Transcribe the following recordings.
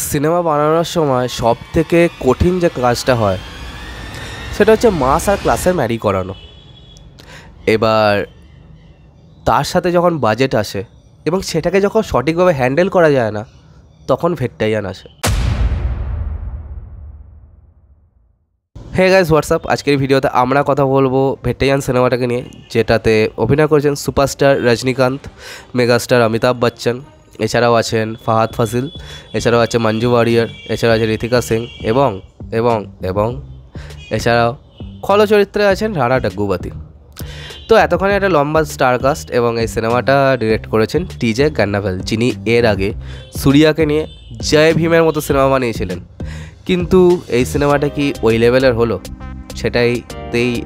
Cinema বানানোর সময় সবথেকে কঠিন যে কাজটা হয় সেটা হচ্ছে মাস আর ক্লাসের ম্যারি করানো। এবার তার সাথে যখন বাজেট আসে এবং সেটাকে যখন সঠিকভাবে হ্যান্ডেল করা যায় না, তখন ভেট্টাইয়ান আসে। Hey guys, WhatsApp. আজকের ভিডিওতে আমরা কথা বলবো ভেট্টাইয়ান সিনেমাটাকে নিয়ে, যেটাতে অভিনয় করেছেন সুপারস্টার রজনীকান্ত, মেগাস্টার অমিতাভ বচ্চন, এছাড়াও আছেন ফাহাদ ফাজিল, এছাড়াও আছে মঞ্জু ওয়ারিয়ার, এছাড়াও আছে ঋতিকা সিং এবং এবং এবং এছাড়াও খল চরিত্রে আছেন রানা ডাগ্গুবাতি। তো এতক্ষণে একটা লম্বা স্টারকাস্ট, এবং এই সিনেমাটা ডিরেক্ট করেছেন টিজে গান্নাভেল, যিনি এর আগে সূর্যাকে নিয়ে জয় ভীমের মতো সিনেমা বানিয়েছিলেন। কিন্তু এই সিনেমাটা কি ওই লেভেলের হলো,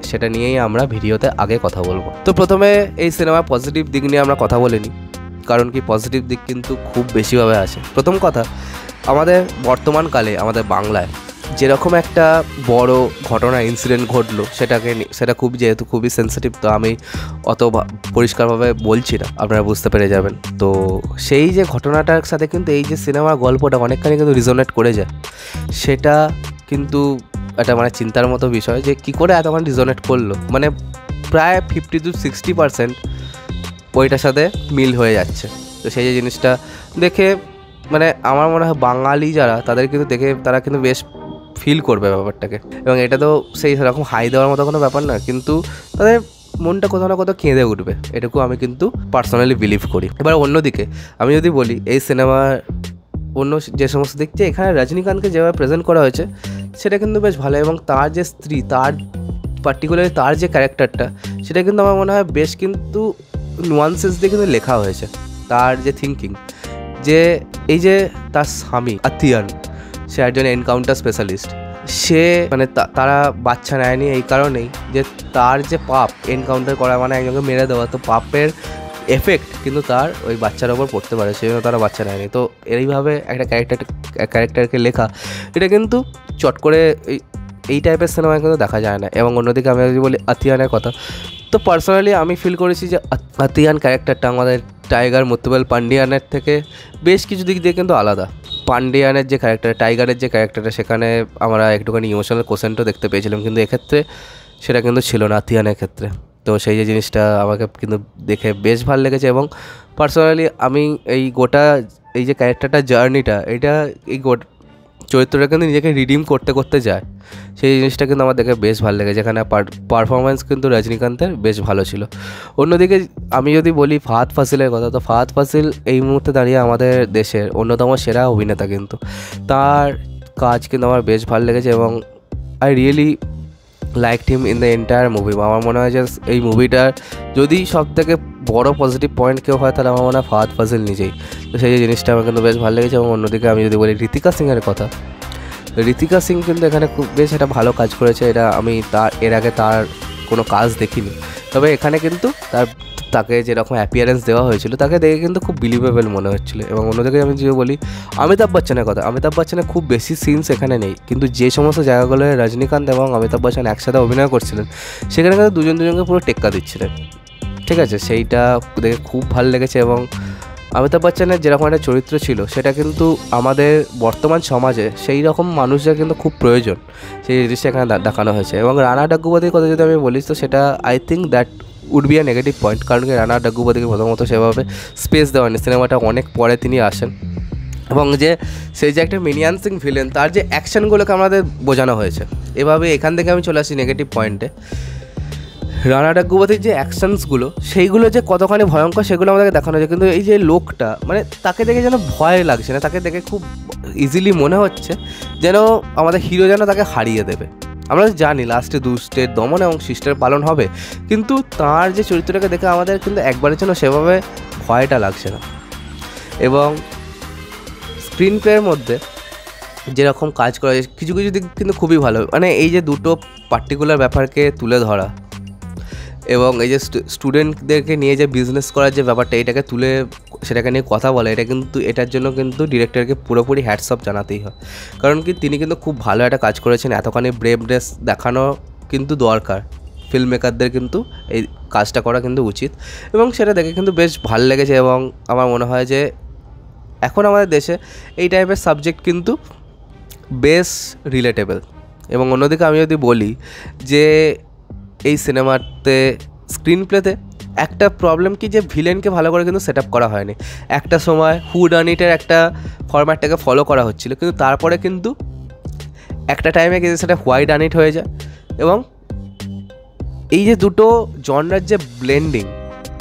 সেটা নিয়েই আমরা ভিডিওতে আগে কথা বলবো। তো প্রথমে এই সিনেমার পজিটিভ দিক নিয়ে আমরা কথা বলে নিই, কারণ কি পজিটিভ দিক কিন্তু খুব বেশিভাবে আছে। প্রথম কথা, আমাদের বর্তমানকালে আমাদের বাংলায় যেরকম একটা বড় ঘটনা ইনসিডেন্ট ঘটলো, সেটা যেহেতু খুবই সেন্সিটিভ, তো আমি অত পরিষ্কারভাবে বলছি না, আপনারা বুঝতে পেরে যাবেন। তো সেই যে ঘটনাটার সাথে কিন্তু এই যে সিনেমার গল্পটা অনেকখানি কিন্তু রিজোনেট করে যায়, সেটা কিন্তু একটা চিন্তার মতো বিষয় যে কী করে এতক্ষণ রিজোনেট করলো। প্রায় 50-60% ওইটার সাথে মিল হয়ে যাচ্ছে। তো সেই যে জিনিসটা দেখে আমার মনে হয় বাঙালি যারা, তাদের কিন্তু দেখে তারা কিন্তু বেশ ফিল করবে ব্যাপারটাকে। এবং এটা তো সেই সেরকম হাই দেওয়ার মতো কোনো ব্যাপার না, কিন্তু তাদের মনটা কোথাও না কোথাও কেঁদে উঠবে, এটুকু আমি কিন্তু পার্সোনালি বিলিভ করি। এবার অন্যদিকে আমি যদি বলি, এই সিনেমার অন্য যে সমস্ত দিক, যে এখানে রজনীকান্তকে যেভাবে প্রেজেন্ট করা হয়েছে সেটা কিন্তু বেশ ভালো, এবং তার যে স্ত্রী, তার পার্টিকুলারলি তার যে ক্যারেক্টারটা, সেটা কিন্তু আমার মনে হয় বেশ কিন্তু নুয়ান্সেস দিয়ে কিন্তু লেখা হয়েছে। তার যে থিঙ্কিং, যে এই যে তার স্বামী আতিয়ান, সে একজন এনকাউন্টার স্পেশালিস্ট, সে তারা বাচ্চা নেয়নি এই কারণেই যে তার যে পাপ, এনকাউন্টার করা একজনকে মেরে দেওয়া, তো পাপের এফেক্ট কিন্তু তার ওই বাচ্চার ওপর পড়তে পারে, সেই জন্য তারা বাচ্চা নেয়নি। তো এইভাবে একটা ক্যারেক্টারকে লেখা, এটা কিন্তু চট করে এই টাইপের সিনেমায় কিন্তু দেখা যায় না। এবং অন্যদিকে আমি যদি বলি আতিয়ানের কথা, তো পার্সোনালি আমি ফিল করেছি যে আতিয়ান ক্যারেক্টারটা আমাদের টাইগার মুথুবেল পান্ডিয়ানের থেকে বেশ কিছু দিক দিয়ে কিন্তু আলাদা। পান্ডিয়ানের যে ক্যারেক্টার, টাইগারের যে ক্যারেক্টারটা, সেখানে আমরা একটুখানি ইমোশনাল কোশেন্টও দেখতে পেয়েছিলাম, কিন্তু এক্ষেত্রে সেটা কিন্তু ছিল না আতিয়ানের ক্ষেত্রে। তো সেই যে জিনিসটা আমাকে কিন্তু দেখে বেশ ভালো লেগেছে। এবং পার্সোনালি আমি এই যে ক্যারেক্টারটা জার্নিটা, এই চরিত্রটা কিন্তু নিজেকে রিডিম করতে করতে যায়, সেই জিনিসটা কিন্তু আমার দেখে বেশ ভালো লেগেছে। যেখানে পারফরমেন্স কিন্তু রজনীকান্তের বেশ ভালো ছিল। অন্যদিকে আমি যদি বলি ফাহাদ ফাজিলের কথা, তো ফাহাদ ফাজিল এই মুহূর্তে দাঁড়িয়ে আমাদের দেশের অন্যতম সেরা অভিনেতা, কিন্তু তার কাজ কিন্তু আমার বেশ ভালো লেগেছে, এবং I really liked him in the entire movie. আমার মনে হয় যে এই মুভিটার যদি সবথেকে বড় পজিটিভ পয়েন্ট কেউ হয়, তাহলে আমার মনে হয় ফাহাদ ফাজিল নিজেই। তো সেই জিনিসটা আমার কিন্তু বেশ ভালো লেগেছে। এবং অন্যদিকে আমি যদি বলি ঋতিকা সিংয়ের কথা, ঋতিকা সিং কিন্তু এখানে খুব বেশ একটা ভালো কাজ করেছে। এটা আমি এর আগে তার কোনো কাজ দেখিনি, তবে এখানে কিন্তু তাকে যেরকম অ্যাপিয়ারেন্স দেওয়া হয়েছিল, তাকে দেখে কিন্তু খুব বিলিভেবল মনে হচ্ছিলো। এবং অন্যদিকে আমি যদি বলি অমিতাভ বচ্চনের কথা, অমিতাভ বচ্চনের খুব বেশি সিনস এখানে নেই, কিন্তু যে সমস্ত জায়গাগুলোয় রজনীকান্ত এবং অমিতাভ বচ্চন একসাথে অভিনয় করছিলেন, সেখানে কিন্তু দুজনকে পুরো টেক্কা দিচ্ছিলেন। ঠিক আছে, সেইটা দেখে খুব ভালো লেগেছে। এবং অমিতাভ বচ্চনের যেরকম একটা চরিত্র ছিল, সেটা কিন্তু আমাদের বর্তমান সমাজে সেই রকম মানুষদের কিন্তু খুব প্রয়োজন, সেই জিনিসটা এখানে দেখানো হয়েছে। এবং রানা ডাগ্গুবাতির কথা যদি আমি বলি, তো সেটা I think that would be a negative point, কারণ কি রানা ডাগ্গুবাতিকে প্রথমত সেভাবে স্পেস দেওয়া হয়নি। সিনেমাটা অনেক পরে তিনি আসেন, এবং সেই যে একটা মিনিয়ান্সিং ভিলেন, তার যে অ্যাকশানগুলোকে আমাদের বোঝানো হয়েছে। এভাবে এখান থেকে আমি চলে আসি নেগেটিভ পয়েন্টে। রানা ডাগ্গুবাতির যে অ্যাকশানসগুলো, সেইগুলো যে কতখানি ভয়ঙ্কর, সেগুলো আমাদেরকে দেখানো হয়েছে। কিন্তু এই যে লোকটা, তাকে দেখে যেন ভয় লাগছে না, তাকে দেখে খুব ইজিলি মনে হচ্ছে যেন আমাদের হিরো যেন তাকে হারিয়ে দেবে। আমরা জানি লাস্টে দুষ্টের দমন এবং শিষ্টের পালন হবে, কিন্তু তার যে চরিত্রটাকে দেখে আমাদের কিন্তু একবারের জন্য সেভাবে ভয়টা লাগছে না। এবং স্ক্রিন প্লের মধ্যে যেরকম কাজ করা যায়, কিছু কিছু দিক কিন্তু খুবই ভালো। এই যে দুটো পার্টিকুলার ব্যাপারকে তুলে ধরা, এবং এই যে স্টুডেন্টদেরকে নিয়ে যে বিজনেস করার যে ব্যাপারটা, এটাকে তুলে সেটাকে নিয়ে কথা বলা, এটার জন্য কিন্তু ডিরেক্টরকে পুরোপুরি হ্যাটস অফ জানাতেই হয়। কারণ কি তিনি কিন্তু খুব ভালো একটা কাজ করেছেন। এতখানি ব্রেভনেস দেখানো কিন্তু দরকার, ফিল্ম মেকারদের কিন্তু এই কাজটা করা কিন্তু উচিত, এবং সেটা দেখে কিন্তু বেশ ভালো লেগেছে। এবং আমার মনে হয় যে এখন আমাদের দেশে এই টাইপের সাবজেক্ট কিন্তু বেশ রিলেটেবল। এবং অন্যদিকে আমি যদি বলি যে এই সিনেমাতে স্ক্রিন প্লেতে একটা প্রবলেম কি, যে ভিলেনকে ভালো করে কিন্তু সেট আপ করা হয়নি। একটা সময় হু ডান ইটের একটা ফরম্যাটটাকে ফলো করা হচ্ছিলো, কিন্তু তারপরে কিন্তু একটা টাইমে কিন্তু সেটা হোয়াই ডান ইট হয়ে যায়। এবং এই যে দুটো জনরার যে ব্লেন্ডিং,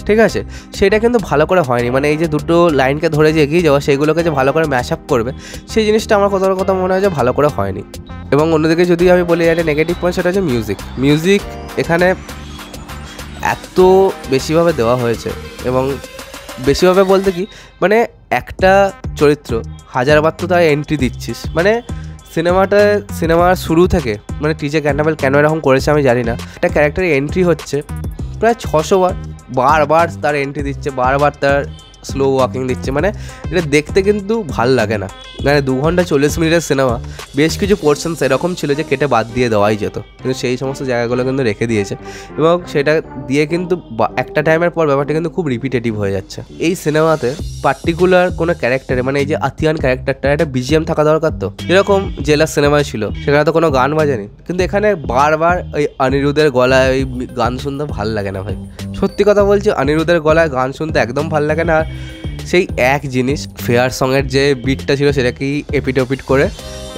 ঠিক আছে, সেটা কিন্তু ভালো করে হয়নি। মানে এই যে দুটো লাইনকে ধরে যে এগিয়ে যাওয়া, সেইগুলোকে যে ভালো করে ম্যাশ আপ করবে, সেই জিনিসটা আমার কথা মনে হয় যে ভালো করে হয়নি। এবং অন্যদিকে যদি আমি বলি একটা নেগেটিভ পয়েন্ট, সেটা হচ্ছে মিউজিক এখানে এত বেশিভাবে দেওয়া হয়েছে। এবং বেশিভাবে বলতে কি, মানে একটা চরিত্র হাজারবার তো তার এন্ট্রি দিচ্ছিস। মানে সিনেমার শুরু থেকে, মানে টিজে ক্যান্ডাবেল কেন এরকম করেছে আমি জানি না, একটা ক্যারেক্টারের এন্ট্রি হচ্ছে প্রায় 600 বার, বারবার তার এন্ট্রি দিচ্ছে, বারবার তার স্লো ওয়াকিং দিচ্ছে। মানে এটা দেখতে কিন্তু ভাল লাগে না। মানে 2 ঘন্টা 40 মিনিটের সিনেমা, বেশ কিছু পোর্শনস এরকম ছিল যে কেটে বাদ দিয়ে দেওয়াই যেত, কিন্তু সেই সমস্ত জায়গাগুলো কিন্তু রেখে দিয়েছে। এবং সেটা দিয়ে কিন্তু একটা টাইমের পর ব্যাপারটা কিন্তু খুব রিপিটেটিভ হয়ে যাচ্ছে। এই সিনেমাতে পার্টিকুলার কোনো ক্যারেক্টারে, মানে এই যে আতিয়ান ক্যারেক্টারটা, একটা বিজিএম থাকা দরকার। তো যেরকম জেলার সিনেমায় ছিল, সেখানে তো কোনো গান বাজেনি, কিন্তু এখানে বারবার ওই অনিরুদ্ধের গলায় ওই গান শুনতে ভাল লাগে না ভাই। সত্যি কথা বলছি, অনিরুদ্ধের গলায় গান শুনতে একদম ভাল লাগে না। সেই এক জিনিস, ফেয়ার সঙের যে বিটটা ছিল সেটাকেই এপিট ওপিট করে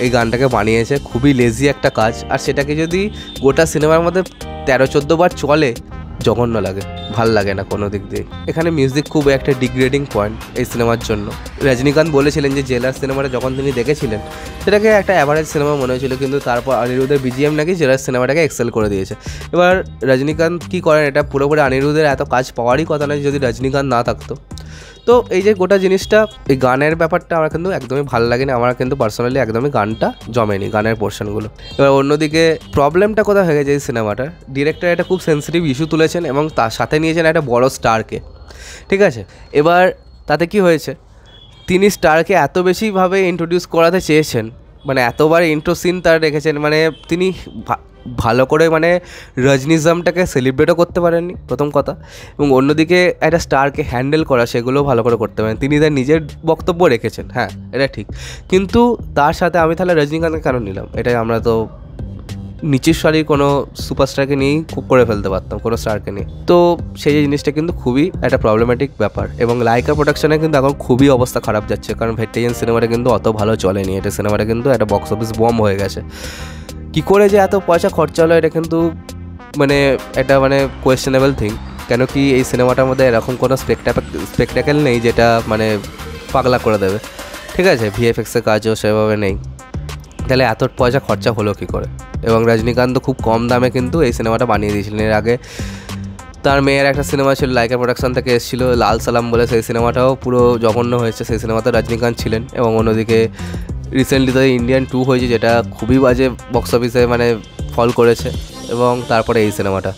এই গানটাকে বানিয়েছে, খুবই লেজি একটা কাজ। আর সেটাকে যদি গোটা সিনেমার মধ্যে 13-14 বার চলে, জঘন্য লাগে, ভাল লাগে না কোনো দিক দিয়ে। এখানে মিউজিক খুব একটা ডিগ্রেডিং পয়েন্ট এই সিনেমার জন্য। রজনীকান্ত বলেছিলেন যে জেলার সিনেমাটা যখন তিনি দেখেছিলেন, সেটাকে একটা অ্যাভারেজ সিনেমা মনে হয়েছিল, কিন্তু তারপর অনিরুদ্ধের বিজিএম নাকি জেলার সিনেমাটাকে এক্সেল করে দিয়েছে। এবার রজনীকান্ত কী করেন, এটা পুরোপুরি অনিরুদ্ধের এত কাজ পাওয়ারই কথা নয় যদি রজনীকান্ত না থাকতো। তো এই যে গোটা জিনিসটা, এই গানের ব্যাপারটা আমার কিন্তু একদমই ভালো লাগেনি। আমার কিন্তু পার্সোনালি একদমই গানটা জমেনি, গানের পোর্শনগুলো। এবার অন্যদিকে প্রবলেমটা কোথায় হয়ে গেছে, এই সিনেমাটার ডিরেক্টর একটা খুব সেন্সিটিভ ইস্যু তুলেছেন এবং তার সাথে নিয়েছেন একটা বড় স্টারকে, ঠিক আছে। এবার তাতে কি হয়েছে, তিনি স্টারকে এত বেশিভাবে ইন্ট্রোডিউস করাতে চেয়েছেন, মানে এতবার ইন্ট্রো সিন তার রেখেছেন, মানে তিনি ভালো করে মানে রজনিজমটাকে সেলিব্রেটও করতে পারেননি, প্রথম কথা। এবং অন্যদিকে একটা স্টারকে হ্যান্ডেল করা, সেগুলোও ভালো করে করতে পারেন। তিনি তার নিজের বক্তব্য রেখেছেন, হ্যাঁ এটা ঠিক, কিন্তু তার সাথে আমি তাহলে রজনীকান্তকে কেন নিলাম? এটাই আমরা তো নিচের সারির কোনো সুপারস্টারকে নিয়েই করে ফেলতে পারতাম, কোনো স্টারকে নিয়ে। তো সেই জিনিসটা কিন্তু খুবই একটা প্রবলেম্যাটিক ব্যাপার। এবং লাইকা প্রোডাকশানে কিন্তু এখন খুবই অবস্থা খারাপ যাচ্ছে, কারণ ভেট্টাইয়ান সিনেমাটা কিন্তু অত ভালো চলেনি। এটা সিনেমাটা কিন্তু একটা বক্স অফিস বম হয়ে গেছে। কী করে যে এত পয়সা খরচা হলো, এটা কিন্তু মানে এটা মানে কোয়েশ্চেনেবল থিং। কেন কি এই সিনেমাটার মধ্যে এরকম কোনো স্পেকটাকেল নেই যেটা মানে পাগলা করে দেবে, ঠিক আছে। ভিএফএক্সের কাজও সেভাবে নেই, তাহলে এত পয়সা খরচা হলো কী করে? এবং রজনীকান্ত খুব কম দামে কিন্তু এই সিনেমাটা বানিয়ে দিয়েছিলেন। এর আগে তার মেয়ের একটা সিনেমা ছিল, লাইকা প্রোডাকশন থেকে এসেছিলো, লাল সালাম বলে, সেই সিনেমাটাও পুরো জঘন্য হয়েছে। সেই সিনেমাতে রজনীকান্ত ছিলেন। এবং অন্যদিকে রিসেন্টলি তো ইন্ডিয়ান 2 হয়েছে, যেটা খুবই বাজে বক্স অফিসে মানে ফল করেছে। এবং তারপরে এই সিনেমাটা,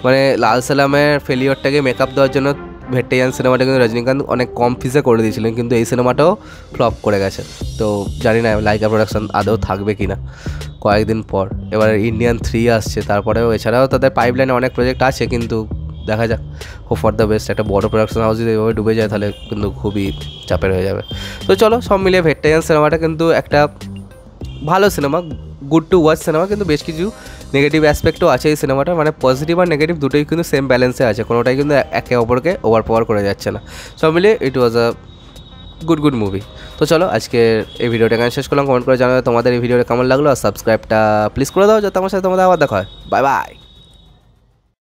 মানে লাল সালামের ফেলিওরটাকে মেকআপ দেওয়ার জন্য ভেট্টাইয়ান সিনেমাটা কিন্তু রজনীকান্ত অনেক কম ফিসে করে দিয়েছিলেন, কিন্তু এই সিনেমাটাও ফ্লপ করে গেছে। তো জানি না লাইকা প্রোডাকশন আদৌ থাকবে কি না কয়েকদিন পর। এবার ইন্ডিয়ান 3 আসছে, তারপরেও এছাড়াও তাদের পাইপলাইনে অনেক প্রজেক্ট আছে, কিন্তু দেখা যাক, হোপ ফর দ্য বেস্ট। একটা বড় প্রোডাকশন হাউস যদি এভাবে ডুবে যায়, তাহলে কিন্তু খুবই চাপের হয়ে যাবে। তো চলো, সব মিলিয়ে ভেট্টাইয়ান সিনেমাটা কিন্তু একটা ভালো cinema, good to watch cinema, কিন্তু বেশ কিছু নেগেটিভ অ্যাসপেক্টও আছে এই সিনেমাটা। মানে পজিটিভ আর নেগেটিভ দুটোই কিন্তু সেম ব্যালেন্সে আছে, কোনোটাই কিন্তু একে অপরকে ওভার পাওয়ার করে যাচ্ছে না। সব মিলিয়ে ইট ওয়াজ আ গুড মুভি। তো চলো, আজকে এই ভিডিওটা এখানে শেষ করলাম। কমেন্ট করে জানাবে তোমাদের এই ভিডিওটা কেমন লাগলো, আর সাবস্ক্রাইবটা প্লিজ করে দাও, যাতে আমার সাথে তোমাদের আবার দেখা হয়। Bye bye.